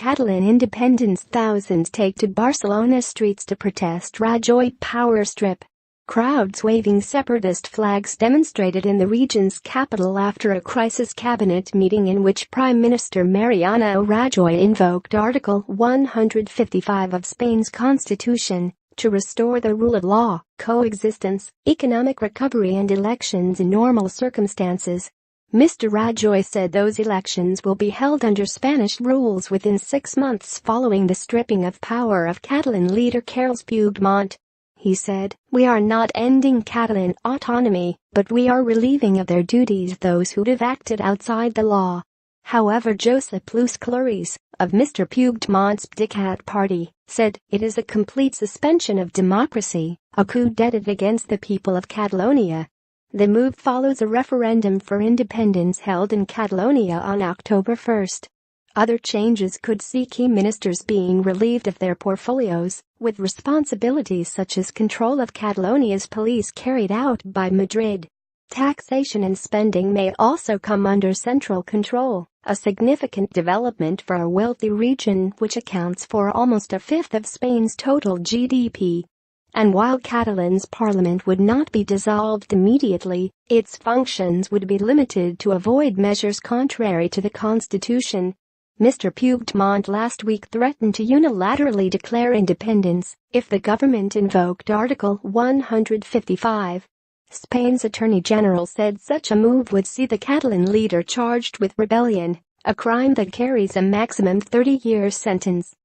Catalan independence. Thousands take to Barcelona streets to protest Rajoy power strip. Crowds waving separatist flags demonstrated in the region's capital after a crisis cabinet meeting in which Prime Minister Mariano Rajoy invoked Article 155 of Spain's constitution to restore the rule of law, coexistence, economic recovery and elections in normal circumstances. Mr. Rajoy said those elections will be held under Spanish rules within 6 months following the stripping of power of Catalan leader Carles Puigdemont. He said, "We are not ending Catalan autonomy, but we are relieving of their duties those who have acted outside the law." However, Josep Luis Claris, of Mr. Puigdemont's Dictat party, said it is a complete suspension of democracy, a coup d'etat against the people of Catalonia. The move follows a referendum for independence held in Catalonia on October 1. Other changes could see key ministers being relieved of their portfolios, with responsibilities such as control of Catalonia's police carried out by Madrid. Taxation and spending may also come under central control, a significant development for a wealthy region which accounts for almost a fifth of Spain's total GDP. And while Catalan's parliament would not be dissolved immediately, its functions would be limited to avoid measures contrary to the constitution. Mr. Puigdemont last week threatened to unilaterally declare independence if the government invoked Article 155. Spain's Attorney General said such a move would see the Catalan leader charged with rebellion, a crime that carries a maximum 30-year sentence.